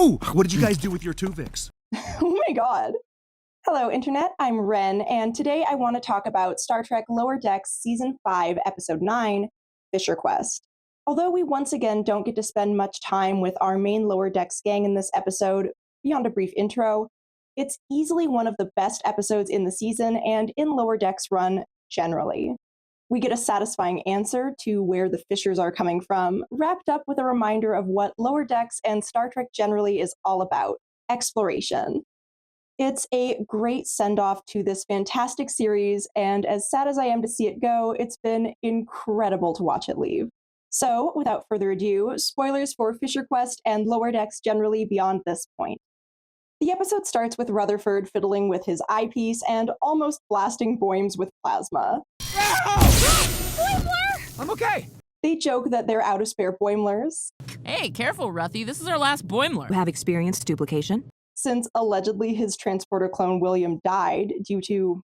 Ooh, what did you guys do with your Tuvix? Oh my god. Hello, Internet. I'm Ren, and today I want to talk about Star Trek Lower Decks Season 5, Episode 9, Fissure Quest. Although we once again don't get to spend much time with our main Lower Decks gang in this episode, beyond a brief intro, it's easily one of the best episodes in the season and in Lower Decks run generally. We get a satisfying answer to where the Fissures are coming from, wrapped up with a reminder of what Lower Decks and Star Trek generally is all about: exploration. It's a great send-off to this fantastic series, and as sad as I am to see it go, it's been incredible to watch it leave. So, without further ado, spoilers for Fissure Quest and Lower Decks generally beyond this point. The episode starts with Rutherford fiddling with his eyepiece and almost blasting Boims with plasma. Boimler! I'm okay. They joke that they're out of spare Boimlers. Hey, careful, Ruthy. This is our last Boimler. You have experienced duplication? Since allegedly his transporter clone William died due to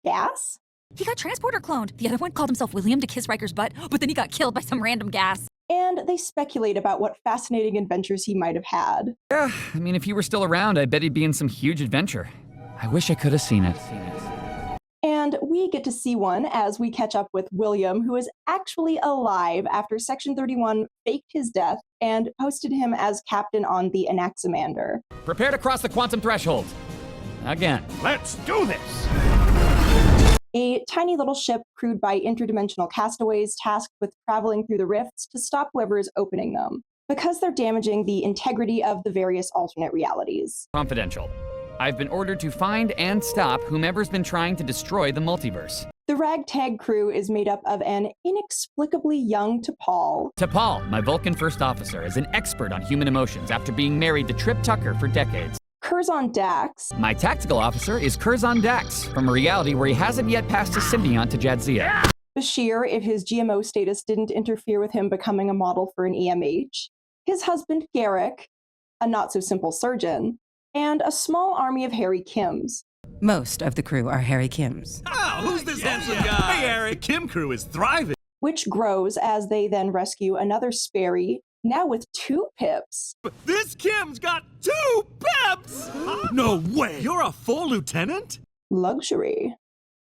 gas? He got transporter cloned. The other one called himself William to kiss Riker's butt, but then he got killed by some random gas. And they speculate about what fascinating adventures he might have had. Yeah, I mean, if he were still around, I bet he'd be in some huge adventure. I wish I could have seen it. And we get to see one as we catch up with William, who is actually alive after Section 31 faked his death and posted him as captain on the Anaximander. Prepare to cross the quantum threshold. Again. Let's do this! A tiny little ship crewed by interdimensional castaways tasked with traveling through the rifts to stop whoever is opening them, because they're damaging the integrity of the various alternate realities. Confidential. I've been ordered to find and stop whomever's been trying to destroy the multiverse. The ragtag crew is made up of an inexplicably young T'Pol. T'Pol, my Vulcan first officer, is an expert on human emotions after being married to Trip Tucker for decades. Curzon Dax. My tactical officer is Curzon Dax, from a reality where he hasn't yet passed his symbiont to Jadzia. Bashir, if his GMO status didn't interfere with him becoming a model for an EMH. His husband Garrick, a not-so-simple surgeon. And a small army of Harry Kims. Most of the crew are Harry Kims. Oh, who's this handsome guy? Hey, Eric. The Kim crew is thriving. Which grows as they then rescue another Sperry, now with 2 pips. This Kim's got 2 pips! No way! You're a full lieutenant? Luxury.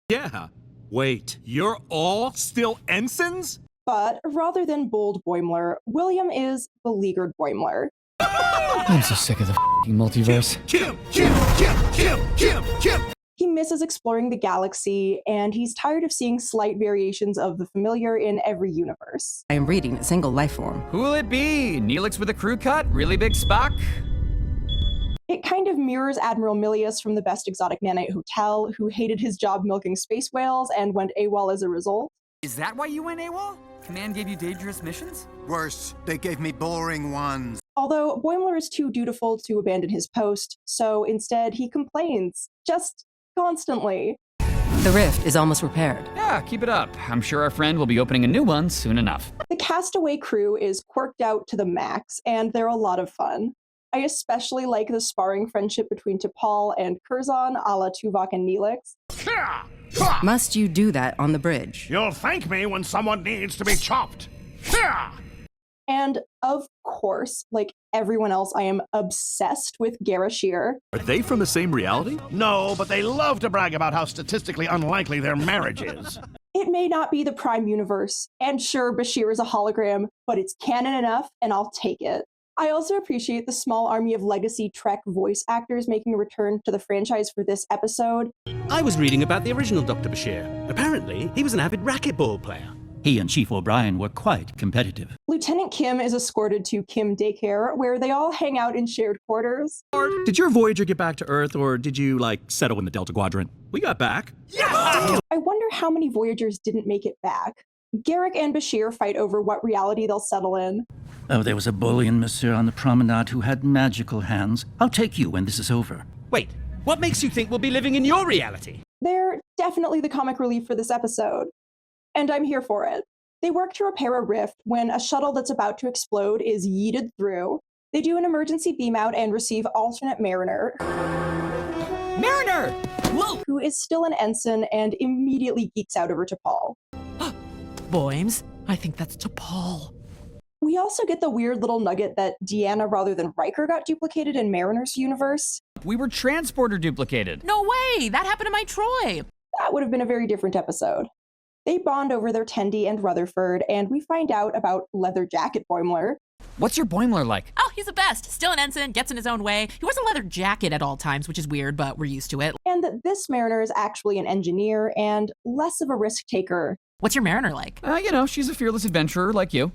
Yeah. Wait, you're all still ensigns? But rather than bold Boimler, William is beleaguered Boimler. I'm so sick of the f***ing multiverse. Kim! He misses exploring the galaxy, and he's tired of seeing slight variations of the familiar in every universe. I am reading a single life form. Who will it be? Neelix with a crew cut? Really big Spock? It kind of mirrors Admiral Milius from the Best Exotic Nanite Hotel, who hated his job milking space whales and went AWOL as a result. Is that why you went AWOL? Command gave you dangerous missions? Worse, they gave me boring ones. Although Boimler is too dutiful to abandon his post, so instead he complains, just constantly. The rift is almost repaired. Yeah, keep it up. I'm sure our friend will be opening a new one soon enough. The castaway crew is quirked out to the max, and they're a lot of fun. I especially like the sparring friendship between T'Pol and Curzon, a la Tuvok and Neelix. Must you do that on the bridge? You'll thank me when someone needs to be chopped. And of course, like everyone else, I am obsessed with Garashir. Are they from the same reality? No, but they love to brag about how statistically unlikely their marriage is. It may not be the prime universe, and sure, Bashir is a hologram, but it's canon enough, and I'll take it. I also appreciate the small army of legacy Trek voice actors making a return to the franchise for this episode. I was reading about the original Dr. Bashir. Apparently, he was an avid racquetball player. He and Chief O'Brien were quite competitive. Lieutenant Kim is escorted to Kim Daycare, where they all hang out in shared quarters. Did your Voyager get back to Earth, or did you, settle in the Delta Quadrant? We got back. Yes! I wonder how many Voyagers didn't make it back. Garrick and Bashir fight over what reality they'll settle in. Oh, there was a bullion monsieur on the promenade who had magical hands. I'll take you when this is over. Wait, what makes you think we'll be living in your reality? They're definitely the comic relief for this episode. And I'm here for it. They work to repair a rift when a shuttle that's about to explode is yeeted through. They do an emergency beam out and receive alternate Mariner. Mariner! Whoa! Who is still an ensign and immediately geeks out over T'Pol. Boims, I think that's T'Pol. We We also get the weird little nugget that Deanna rather than Riker got duplicated in Mariner's universe. We were transporter duplicated. No way! That happened to my Troy! That would have been a very different episode. They bond over their Tendi and Rutherford, and we find out about Leather Jacket Boimler. What's your Boimler like? Oh, he's the best. Still an ensign, gets in his own way. He wears a leather jacket at all times, which is weird, but we're used to it. And that this Mariner is actually an engineer and less of a risk taker. What's your Mariner like? She's a fearless adventurer like you.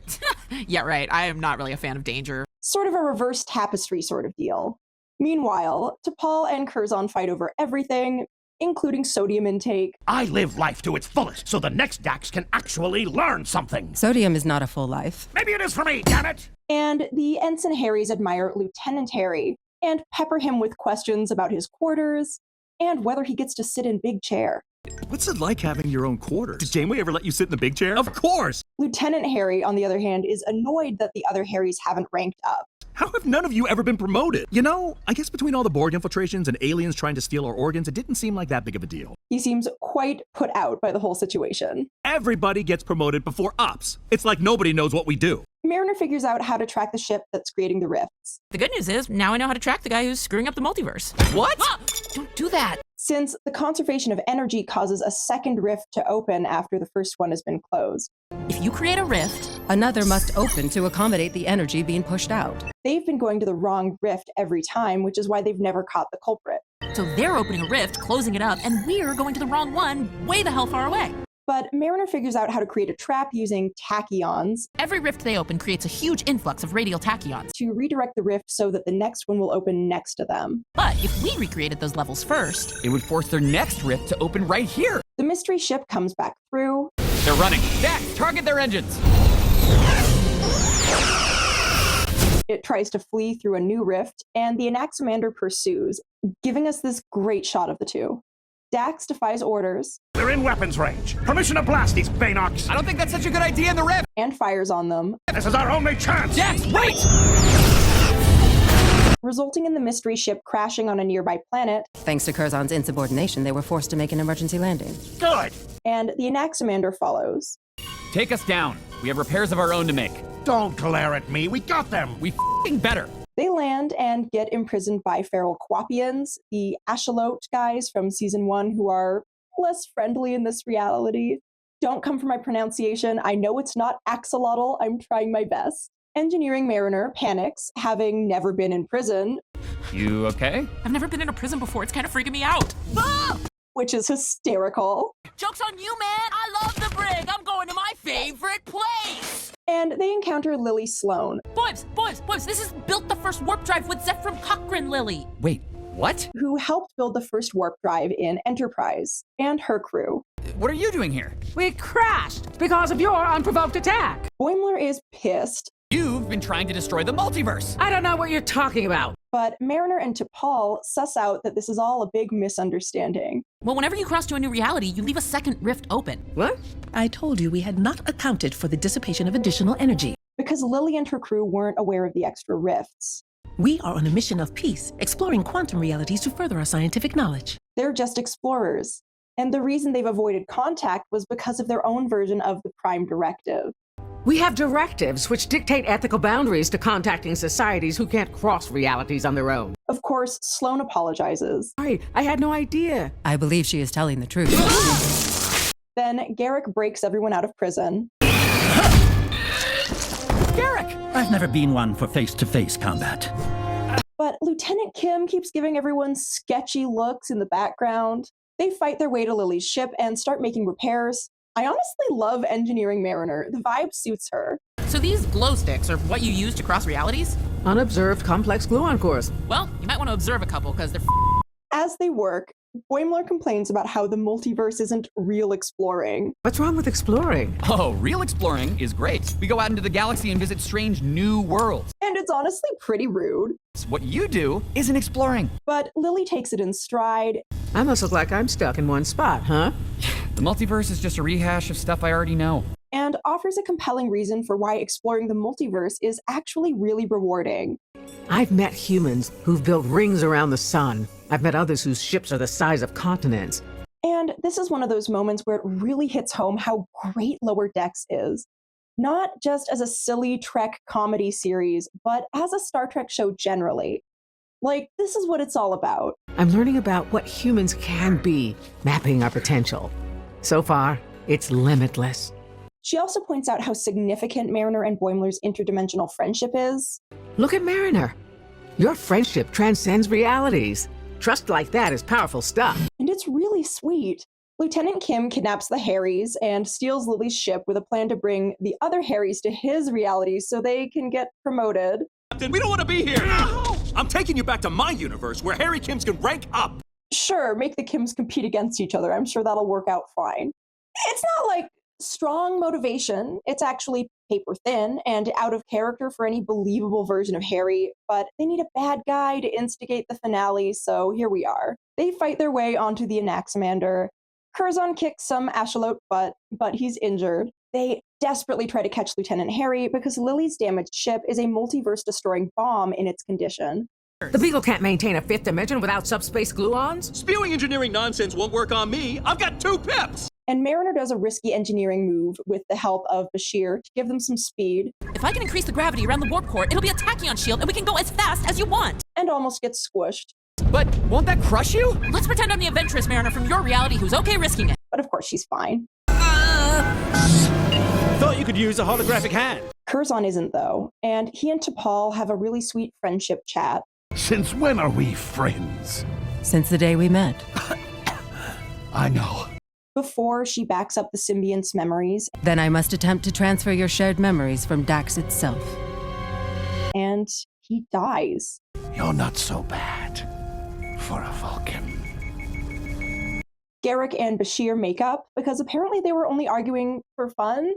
Yeah, right. I am not really a fan of danger. Sort of a reverse Tapestry sort of deal. Meanwhile, T'Pol and Curzon fight over everything, including sodium intake. I live life to its fullest so the next Dax can actually learn something. Sodium is not a full life. Maybe it is for me, damn it! And the Ensign Harrys admire Lieutenant Harry and pepper him with questions about his quarters and whether he gets to sit in big chair. What's it like having your own quarters? Did Janeway ever let you sit in the big chair? Of course! Lieutenant Harry, on the other hand, is annoyed that the other Harrys haven't ranked up. How have none of you ever been promoted? I guess between all the Borg infiltrations and aliens trying to steal our organs, it didn't seem like that big of a deal. He seems quite put out by the whole situation. Everybody gets promoted before ops. It's like nobody knows what we do. Mariner figures out how to track the ship that's creating the rifts. The good news is, now I know how to track the guy who's screwing up the multiverse. What? Don't do that! Since the conservation of energy causes a second rift to open after the first one has been closed. If you create a rift, Another must open to accommodate the energy being pushed out. They've been going to the wrong rift every time, which is why they've never caught the culprit. so they're opening a rift, closing it up, and we're going to the wrong one, way the hell far away. But Mariner figures out how to create a trap using tachyons Every rift they open creates a huge influx of radial tachyons. to redirect the rift so that the next one will open next to them. But if we recreated those levels first, It would force their next rift to open right here. The mystery ship comes back through. They're running. Dax, target their engines. It tries to flee through a new rift, and the Anaximander pursues, giving us this great shot of the two. Dax defies orders They're in weapons range. Permission to blast these Bainocs. I don't think that's such a good idea in the rift. and fires on them, This is our only chance. Dax, wait! resulting in the mystery ship crashing on a nearby planet, Thanks to Curzon's insubordination, they were forced to make an emergency landing. Good. and the Anaximander follows. Take us down. We have repairs of our own to make. Don't glare at me. We got them. We f***ing better. They land and get imprisoned by feral Quapians, the Ashalote guys from season 1 who are less friendly in this reality. Don't come for my pronunciation. I know it's not axolotl. I'm trying my best. Engineering Mariner panics, having never been in prison, You okay? I've never been in a prison before. It's kind of freaking me out. Ah! which is hysterical. Joke's on you, man. I love the brig. I'm going to my favorite place. And they encounter Lily Sloan, Boys, this is built the first warp drive with Zephram Cochrane, Lily. Wait, what? who helped build the first warp drive in Enterprise, and her crew. What are you doing here? We crashed because of your unprovoked attack. Boimler is pissed, You've been trying to destroy the multiverse. I don't know what you're talking about. but Mariner and T'Pol suss out that this is all a big misunderstanding. Well, whenever you cross to a new reality, you leave a second rift open. What? I told you we had not accounted for the dissipation of additional energy. Because Lily and her crew weren't aware of the extra rifts. We are on a mission of peace, exploring quantum realities to further our scientific knowledge. They're just explorers. And the reason they've avoided contact was because of their own version of the Prime Directive. We have directives which dictate ethical boundaries to contacting societies who can't cross realities on their own. Of course, Sloan apologizes. Sorry, I had no idea. I believe she is telling the truth. Then Garrick breaks everyone out of prison. Garrick! I've never been one for face-to-face combat. But Lieutenant Kim keeps giving everyone sketchy looks in the background. They fight their way to Lily's ship and start making repairs. I honestly love Engineering Mariner. The vibe suits her. So these glow sticks are what you use to cross realities? Unobserved complex gluon cores. Well, you might want to observe a couple because they're As they work, Boimler complains about how the multiverse isn't real exploring. What's wrong with exploring? Oh, real exploring is great. We go out into the galaxy and visit strange new worlds. And it's honestly pretty rude. What you do isn't exploring. But Lily takes it in stride. I must look like I'm stuck in one spot, huh? The multiverse is just a rehash of stuff I already know. And offers a compelling reason for why exploring the multiverse is actually really rewarding. I've met humans who've built rings around the sun. I've met others whose ships are the size of continents. And this is one of those moments where it really hits home how great Lower Decks is. not just as a silly Trek comedy series, but as a Star Trek show generally. Like, this is what it's all about. I'm learning about what humans can be, mapping our potential. So far, it's limitless. She also points out how significant Mariner and Boimler's interdimensional friendship is. Look at Mariner. Your friendship transcends realities. Trust like that is powerful stuff. And it's really sweet. Lieutenant Kim kidnaps the Harrys and steals Lily's ship with a plan to bring the other Harrys to his reality so they can get promoted. Captain, we don't want to be here! I'm taking you back to my universe where Harry Kims can rank up! Sure, make the Kims compete against each other. I'm sure that'll work out fine. It's not like strong motivation. It's actually paper thin and out of character for any believable version of Harry, but they need a bad guy to instigate the finale, so here we are. They fight their way onto the Anaximander. Curzon kicks some Ashalot butt, but he's injured. They desperately try to catch Lieutenant Harry because Lily's damaged ship is a multiverse-destroying bomb in its condition. The Beagle can't maintain a fifth dimension without subspace gluons? Spewing engineering nonsense won't work on me. I've got 2 pips! And Mariner does a risky engineering move with the help of Bashir to give them some speed. If I can increase the gravity around the warp core, it'll be a tachyon shield and we can go as fast as you want. And almost gets squished. But won't that crush you? Let's pretend I'm the adventurous Mariner from your reality who's okay risking it. But of course she's fine. Thought you could use a holographic hand. Curzon isn't though, and he and T'Pol have a really sweet friendship chat. Since when are we friends? Since the day we met. I know. Before she backs up the symbiont's memories. Then I must attempt to transfer your shared memories from Dax itself. And he dies. You're not so bad for a Vulcan. Garrick and Bashir make up because apparently they were only arguing for fun.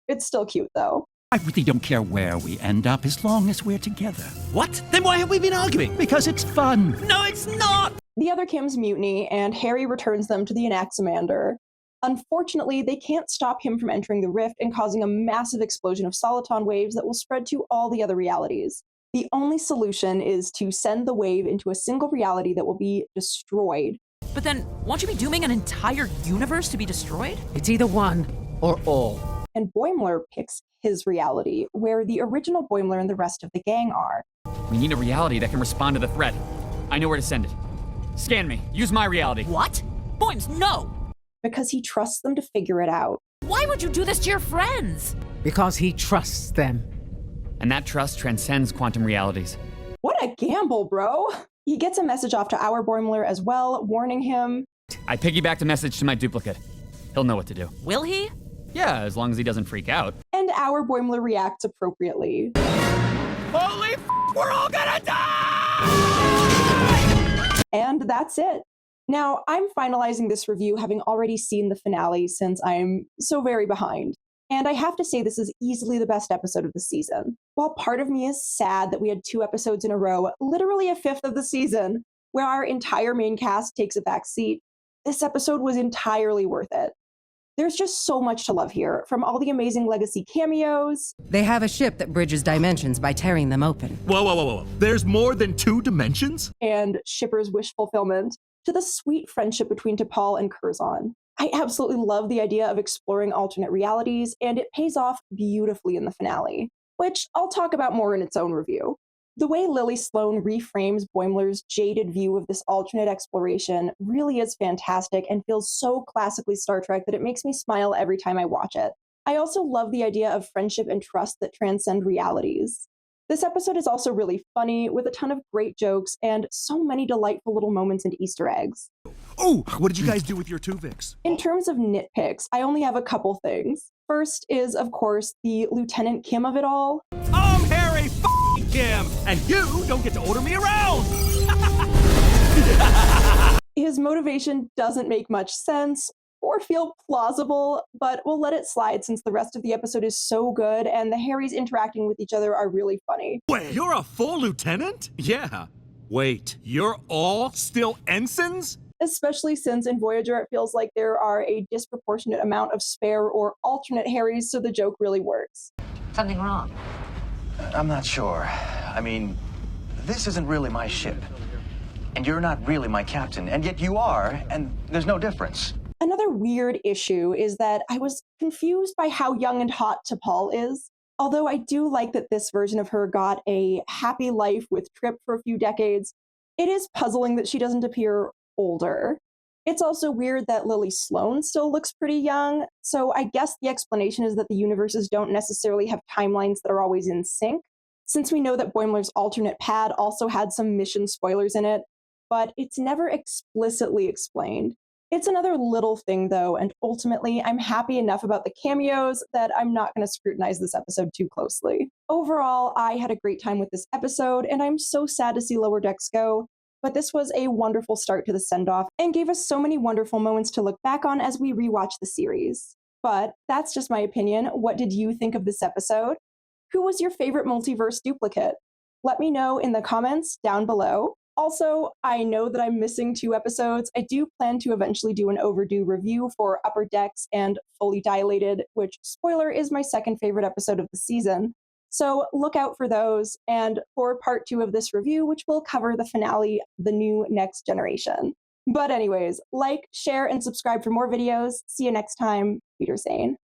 It's still cute though. I really don't care where we end up as long as we're together. What? Then why have we been arguing? Because it's fun. No, it's not! The other Kims mutiny, and Harry returns them to the Anaximander. Unfortunately, they can't stop him from entering the rift and causing a massive explosion of soliton waves that will spread to all the other realities. The only solution is to send the wave into a single reality that will be destroyed. But then, won't you be dooming an entire universe to be destroyed? It's either one or all. And Boimler picks his reality, where the original Boimler and the rest of the gang are. We need a reality that can respond to the threat. I know where to send it. Scan me. Use my reality. What? Boims, no! Because he trusts them to figure it out. Why would you do this to your friends? Because he trusts them. And that trust transcends quantum realities. What a gamble, bro! He gets a message off to our Boimler as well, warning him. I piggybacked a message to my duplicate. He'll know what to do. Will he? Yeah, as long as he doesn't freak out. And our Boimler reacts appropriately. Holy we're all gonna die! And that's it. Now, I'm finalizing this review having already seen the finale since I'm so very behind. And I have to say this is easily the best episode of the season. While part of me is sad that we had 2 episodes in a row, literally a fifth of the season, where our entire main cast takes a back seat, this episode was entirely worth it. There's just so much to love here, from all the amazing legacy cameos. They have a ship that bridges dimensions by tearing them open. Whoa. There's more than 2 dimensions? And Shipper's wish fulfillment, to the sweet friendship between T'Pol and Curzon. I absolutely love the idea of exploring alternate realities, and it pays off beautifully in the finale, which I'll talk about more in its own review. The way Lily Sloan reframes Boimler's jaded view of this alternate exploration really is fantastic and feels so classically Star Trek that it makes me smile every time I watch it. I also love the idea of friendship and trust that transcend realities. This episode is also really funny, with a ton of great jokes and so many delightful little moments and Easter eggs. Oh, what did you guys do with your Tuvix? In terms of nitpicks, I only have a couple things. First is, of course, the Lieutenant Kim of it all. I'm Harry Kim, and you don't get to order me around! His motivation doesn't make much sense or feel plausible, but we'll let it slide since the rest of the episode is so good and the Harrys interacting with each other are really funny. Wait, you're a full lieutenant? Yeah. Wait, you're all still ensigns? Especially since in Voyager it feels like there are a disproportionate amount of spare or alternate Harrys, so the joke really works. Something wrong? I'm not sure. I mean, this isn't really my ship. And you're not really my captain, and yet you are, and there's no difference. Another weird issue is that I was confused by how young and hot T'Pol is. Although I do like that this version of her got a happy life with Trip for a few decades, it is puzzling that she doesn't appear older. It's also weird that Lily Sloan still looks pretty young, so I guess the explanation is that the universes don't necessarily have timelines that are always in sync, since we know that Boimler's alternate pad also had some mission spoilers in it, but it's never explicitly explained. It's another little thing, though, and ultimately, I'm happy enough about the cameos that I'm not going to scrutinize this episode too closely. Overall, I had a great time with this episode, and I'm so sad to see Lower Decks go, but this was a wonderful start to the send-off and gave us so many wonderful moments to look back on as we rewatch the series. But that's just my opinion. What did you think of this episode? Who was your favorite multiverse duplicate? Let me know in the comments down below. Also, I know that I'm missing 2 episodes. I do plan to eventually do an overdue review for Upper Decks and Fully Dilated, which, spoiler, is my second favorite episode of the season. So look out for those, and for part 2 of this review, which will cover the finale, The New Next Generation. But anyways, like, share, and subscribe for more videos. See you next time. Peter Sane.